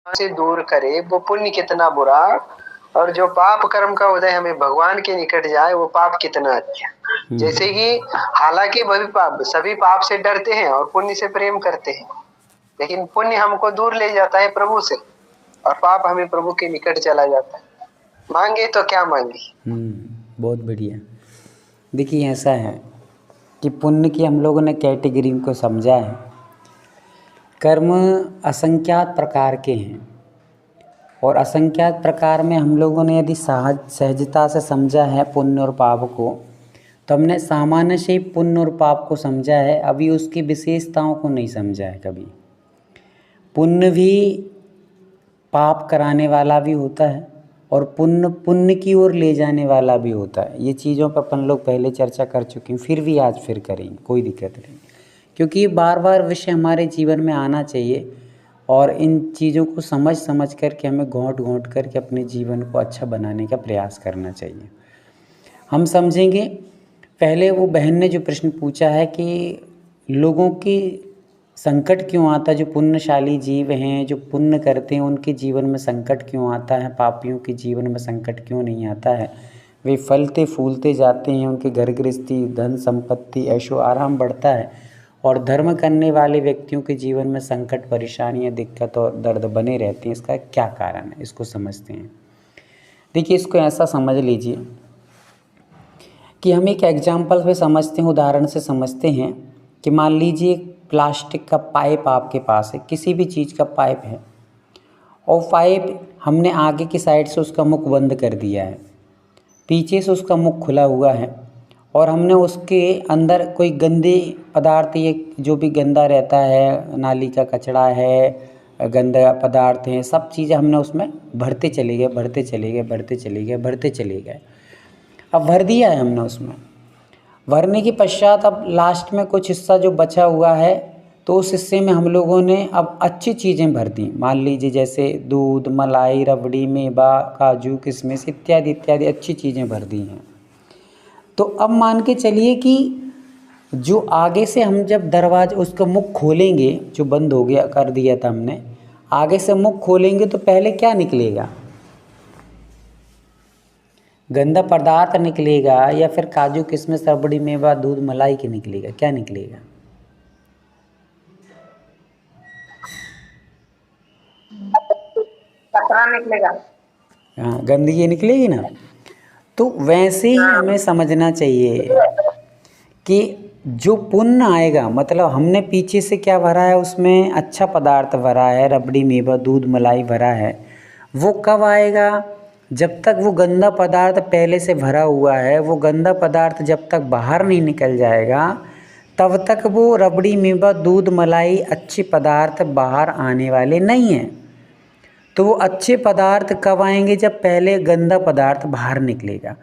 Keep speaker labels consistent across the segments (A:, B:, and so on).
A: से दूर करे वो पुण्य कितना बुरा, और जो पाप कर्म का उदय हमें भगवान के निकट जाए वो पाप कितना अच्छा। जैसे कि हालांकि सभी पाप से डरते हैं और पुण्य से प्रेम करते हैं, लेकिन पुण्य हमको दूर ले जाता है प्रभु से और पाप हमें प्रभु के निकट चला जाता है। मांगे तो क्या मांगे।
B: बहुत बढ़िया। देखिए ऐसा है कि पुण्य की हम लोगों ने कैटेगरी को समझा है। कर्म असंख्यात प्रकार के हैं और असंख्यात प्रकार में हम लोगों ने यदि सहजता से समझा है पुण्य और पाप को, तो हमने सामान्य से पुण्य और पाप को समझा है, अभी उसकी विशेषताओं को नहीं समझा है कभी। पुण्य भी पाप कराने वाला भी होता है और पुण्य पुण्य की ओर ले जाने वाला भी होता है। ये चीज़ों पर अपन लोग पहले चर्चा कर चुके हैं, फिर भी आज फिर करेंगे, कोई दिक्कत नहीं, क्योंकि ये बार बार विषय हमारे जीवन में आना चाहिए और इन चीज़ों को समझ समझ करके हमें घोंट घोंट करके अपने जीवन को अच्छा बनाने का प्रयास करना चाहिए। हम समझेंगे। पहले वो बहन ने जो प्रश्न पूछा है कि लोगों की संकट क्यों आता है, जो पुण्यशाली जीव हैं, जो पुण्य करते हैं, उनके जीवन में संकट क्यों आता है, पापियों के जीवन में संकट क्यों नहीं आता है। वे फलते फूलते जाते हैं, उनके घर गृहस्थी, धन संपत्ति, ऐशो आराम बढ़ता है, और धर्म करने वाले व्यक्तियों के जीवन में संकट, परेशानियां, दिक्कत और दर्द बने रहते हैं। इसका क्या कारण है, इसको समझते हैं। देखिए, इसको ऐसा समझ लीजिए कि हम एक एग्जाम्पल पे समझते हैं, उदाहरण से समझते हैं कि मान लीजिए प्लास्टिक का पाइप आपके पास है, किसी भी चीज़ का पाइप है, और पाइप हमने आगे की साइड से उसका मुख बंद कर दिया है, पीछे से उसका मुख खुला हुआ है, और हमने उसके अंदर कोई गंदे पदार्थ, ये जो भी गंदा रहता है, नाली का कचरा है, गंदा पदार्थ हैं, सब चीज़ें हमने उसमें भरते चले गए, भरते चले गए, भरते चले गए, भरते चले गए। अब भर दिया है हमने उसमें, भरने के पश्चात अब लास्ट में कुछ हिस्सा जो बचा हुआ है, तो उस हिस्से में हम लोगों ने अब अच्छी चीज़ें भर दी। मान लीजिए जैसे दूध, मलाई, रबड़ी, मेवा, काजू, किशमिश इत्यादि इत्यादि अच्छी चीज़ें भर दी हैं। तो अब मान के चलिए कि जो आगे से हम जब दरवाजा उसका मुख खोलेंगे, जो बंद हो गया कर दिया था हमने, आगे से मुख खोलेंगे तो पहले क्या निकलेगा, गंदा पदार्थ निकलेगा या फिर काजू, किशमिश, रबड़ी, मेवा, दूध, मलाई के निकलेगा, क्या निकलेगा?
A: कचरा निकलेगा।
B: हाँ, गंदगी निकलेगी ना। तो वैसे ही हमें समझना चाहिए कि जो पुण्य आएगा, मतलब हमने पीछे से क्या भरा है, उसमें अच्छा पदार्थ भरा है, रबड़ी, मेवा, दूध, मलाई भरा है, वो कब आएगा? जब तक वो गंदा पदार्थ पहले से भरा हुआ है, वो गंदा पदार्थ जब तक बाहर नहीं निकल जाएगा, तब तक वो रबड़ी, मेवा, दूध, मलाई अच्छे पदार्थ बाहर आने वाले नहीं हैं। तो वो अच्छे पदार्थ कब आएंगे? जब पहले गंदा पदार्थ बाहर निकलेगा,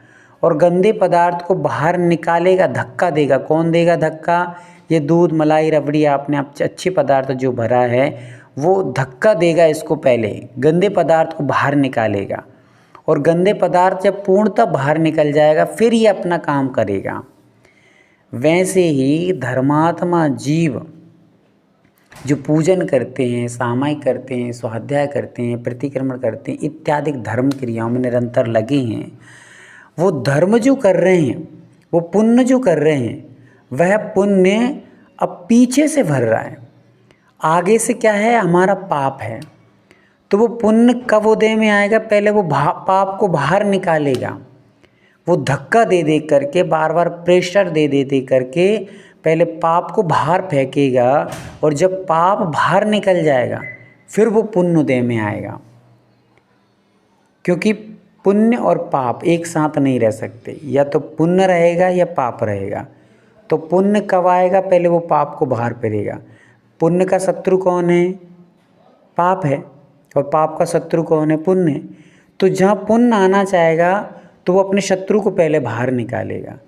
B: और गंदे पदार्थ को बाहर निकालेगा, धक्का देगा। कौन देगा धक्का? ये दूध, मलाई, रबड़ी आपने अच्छे पदार्थ जो भरा है, वो धक्का देगा इसको, पहले गंदे पदार्थ को बाहर निकालेगा, और गंदे पदार्थ जब पूर्णतः बाहर निकल जाएगा फिर ये अपना काम करेगा। वैसे ही धर्मात्मा जीव जो पूजन करते हैं, सामायिक करते हैं, स्वाध्याय करते हैं, प्रतिक्रमण करते हैं, इत्यादि धर्म क्रियाओं में निरंतर लगे हैं, वो धर्म जो कर रहे हैं, वो पुण्य जो कर रहे हैं, वह पुण्य अब पीछे से भर रहा है, आगे से क्या है, हमारा पाप है। तो वो पुण्य कब उदय में आएगा? पहले वो पाप को बाहर निकालेगा, वो धक्का दे दे करके, बार बार प्रेशर दे दे दे करके पहले पाप को बाहर फेंकेगा, और जब पाप बाहर निकल जाएगा फिर वो पुण्य उदय में आएगा। क्योंकि पुण्य और पाप एक साथ नहीं रह सकते, या तो पुण्य रहेगा या पाप रहेगा। तो पुण्य कब आएगा? पहले वो पाप को बाहर फेंकेगा। पुण्य का शत्रु कौन है? पाप है, और पाप का शत्रु कौन है? पुण्य। तो जहाँ पुण्य आना चाहेगा तो वो अपने शत्रु को पहले बाहर निकालेगा।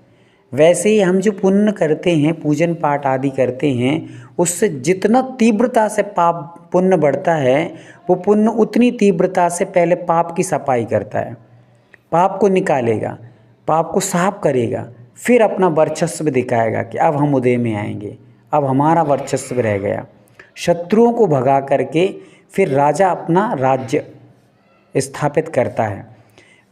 B: वैसे ही हम जो पुण्य करते हैं, पूजन पाठ आदि करते हैं, उससे जितना तीव्रता से पाप पुण्य बढ़ता है, वो पुण्य उतनी तीव्रता से पहले पाप की सफाई करता है, पाप को निकालेगा, पाप को साफ करेगा, फिर अपना वर्चस्व दिखाएगा कि अब हम उदय में आएंगे, अब हमारा वर्चस्व रह गया। शत्रुओं को भगा करके फिर राजा अपना राज्य स्थापित करता है।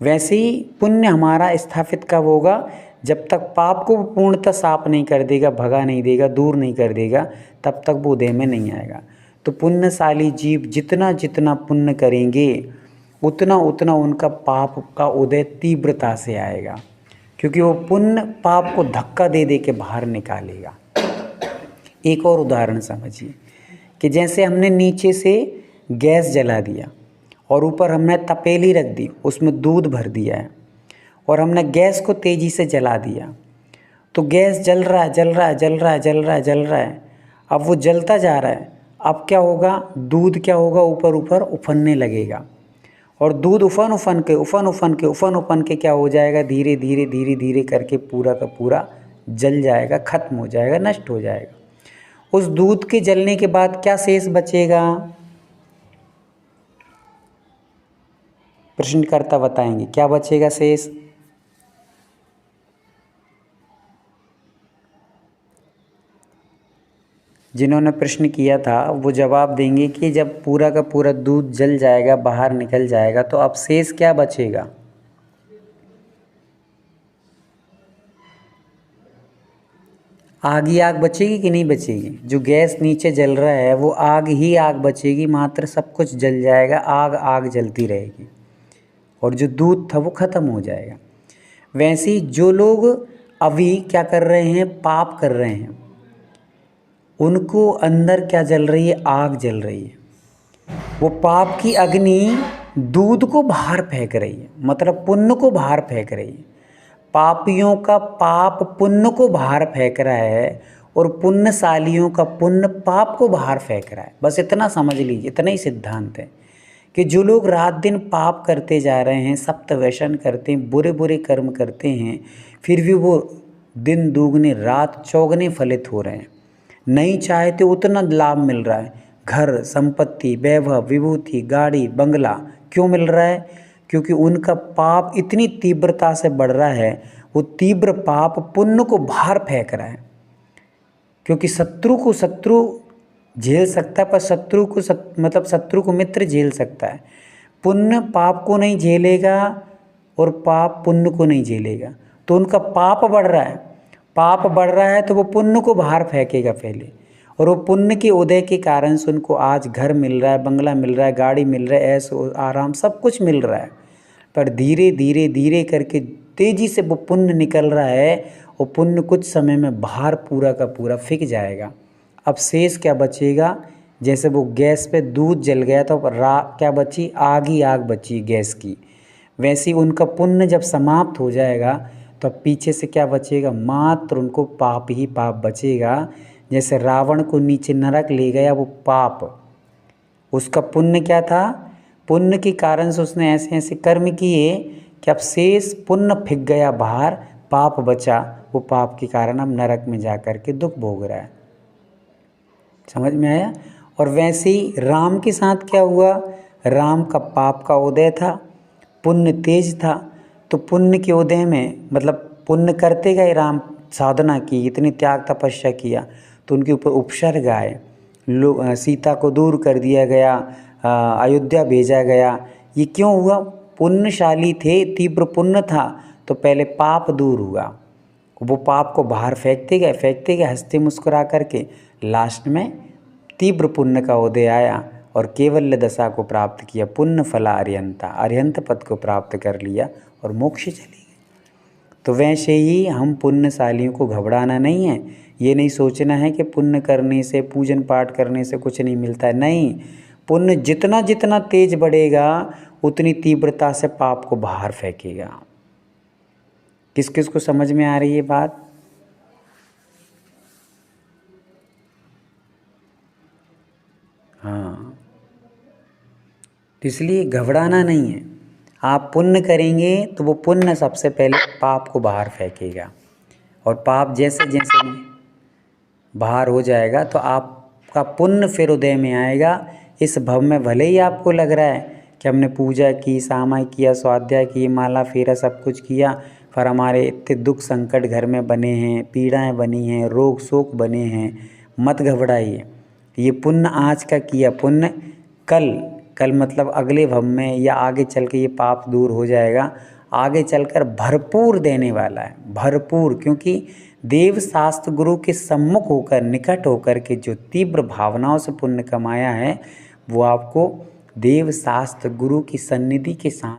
B: वैसे ही पुण्य हमारा स्थापित कब होगा, जब तक पाप को पूर्णतः साफ नहीं कर देगा, भगा नहीं देगा, दूर नहीं कर देगा, तब तक वो उदय में नहीं आएगा। तो पुण्यशाली जीव जितना जितना पुण्य करेंगे उतना उतना उनका पाप का उदय तीव्रता से आएगा, क्योंकि वो पुण्य पाप को धक्का दे दे के बाहर निकालेगा। एक और उदाहरण समझिए कि जैसे हमने नीचे से गैस जला दिया और ऊपर हमने तपेली रख दी, उसमें दूध भर दिया है और हमने गैस को तेज़ी से जला दिया, तो गैस जल रहा है, जल रहा है, जल रहा है, जल रहा है, जल रहा है। अब वो जलता जा रहा है। अब क्या होगा, दूध क्या होगा, ऊपर ऊपर उफनने लगेगा और दूध उफन उफन के क्या हो जाएगा, धीरे धीरे धीरे धीरे करके पूरा का पूरा जल जाएगा, खत्म हो जाएगा, नष्ट हो जाएगा। उस दूध के जलने के बाद क्या शेष बचेगा, प्रश्नकर्ता बताएंगे क्या बचेगा शेष। जिन्होंने प्रश्न किया था वो जवाब देंगे कि जब पूरा का पूरा दूध जल जाएगा, बाहर निकल जाएगा, तो अब शेष क्या बचेगा। आग ही आग बचेगी कि नहीं बचेगी। जो गैस नीचे जल रहा है वो आग ही आग बचेगी, मात्र सब कुछ जल जाएगा, आग आग जलती रहेगी और जो दूध था वो खत्म हो जाएगा। वैसे ही जो लोग अभी क्या कर रहे हैं, पाप कर रहे हैं, उनको अंदर क्या जल रही है, आग जल रही है। वो पाप की अग्नि दूध को बाहर फेंक रही है, मतलब पुण्य को बाहर फेंक रही है। पापियों का पाप पुण्य को बाहर फेंक रहा है और पुण्यशालियों का पुण्य पाप को बाहर फेंक रहा है। बस इतना समझ लीजिए, इतना ही सिद्धांत है कि जो लोग रात दिन पाप करते जा रहे हैं, सप्त व्यसन करते हैं, बुरे बुरे कर्म करते हैं, फिर भी वो दिन दुगने रात चौगने फलित हो रहे हैं। नहीं चाहते उतना लाभ मिल रहा है, घर संपत्ति वैभव विभूति गाड़ी बंगला। क्यों मिल रहा है, क्योंकि उनका पाप इतनी तीव्रता से बढ़ रहा है, वो तीव्र पाप पुण्य को बाहर फेंक रहा है। क्योंकि शत्रु को शत्रु झेल सकता है, पर शत्रु को मित्र झेल सकता है। पुण्य पाप को नहीं झेलेगा और पाप पुण्य को नहीं झेलेगा, तो उनका पाप बढ़ रहा है। पाप बढ़ रहा है तो वो पुण्य को बाहर फेंकेगा पहले, और वो पुण्य के उदय के कारण से उनको आज घर मिल रहा है, बंगला मिल रहा है, गाड़ी मिल रहा है, ऐश आराम सब कुछ मिल रहा है। पर धीरे धीरे धीरे करके तेज़ी से वो पुण्य निकल रहा है, वो पुण्य कुछ समय में बाहर पूरा का पूरा फिक जाएगा। अब शेष क्या बचेगा, जैसे वो गैस पे दूध जल गया तो क्या बची, आग ही आग बची गैस की। वैसे ही उनका पुण्य जब समाप्त हो जाएगा तो अब पीछे से क्या बचेगा, मात्र उनको पाप ही पाप बचेगा। जैसे रावण को नीचे नरक ले गया वो पाप, उसका पुण्य क्या था, पुण्य के कारण से उसने ऐसे ऐसे कर्म किए कि अब शेष पुण्य फिक गया बाहर, पाप बचा। वो पाप के कारण अब नरक में जा कर के दुख भोग रहा है। समझ में आया। और वैसे ही राम के साथ क्या हुआ, राम का पाप का उदय था, पुण्य तेज था, तो पुण्य के उदय में मतलब पुण्य करते गए राम, साधना की, इतनी त्याग तपस्या किया, तो उनके ऊपर उपसर्ग आए, सीता को दूर कर दिया गया, अयोध्या भेजा गया। ये क्यों हुआ, पुण्यशाली थे, तीव्र पुण्य था, तो पहले पाप दूर हुआ, वो पाप को बाहर फेंकते गए हंसते मुस्कुरा करके, लास्ट में तीव्र पुण्य का उदय आया और केवल्य दशा को प्राप्त किया, पुण्य फला अर्यंता, अर्यंत पद को प्राप्त कर लिया और मोक्ष चले गए। तो वैसे ही हम पुण्यशालियों को घबराना नहीं है, ये नहीं सोचना है कि पुण्य करने से, पूजन पाठ करने से कुछ नहीं मिलता है। नहीं, पुण्य जितना जितना तेज बढ़ेगा उतनी तीव्रता से पाप को बाहर फेंकेगा। किस किस को समझ में आ रही है बात। हाँ, तो इसलिए घबराना नहीं है। आप पुण्य करेंगे तो वो पुण्य सबसे पहले पाप को बाहर फेंकेगा, और पाप जैसे जैसे बाहर हो जाएगा तो आपका पुण्य फिर उदय में आएगा। इस भव में भले ही आपको लग रहा है कि हमने पूजा की, सामाई किया, स्वाध्याय की, माला फेरा सब कुछ किया, पर हमारे इतने दुख संकट घर में बने हैं, पीड़ाएं बनी हैं, रोग शोक बने हैं, मत घबराइए। ये पुण्य आज का किया पुण्य कल कल मतलब अगले भव में या आगे चल के ये पाप दूर हो जाएगा, आगे चलकर भरपूर देने वाला है, भरपूर। क्योंकि देव शास्त्र गुरु के सम्मुख होकर, निकट होकर के जो तीव्र भावनाओं से पुण्य कमाया है, वो आपको देव शास्त्र गुरु की सन्निधि के साथ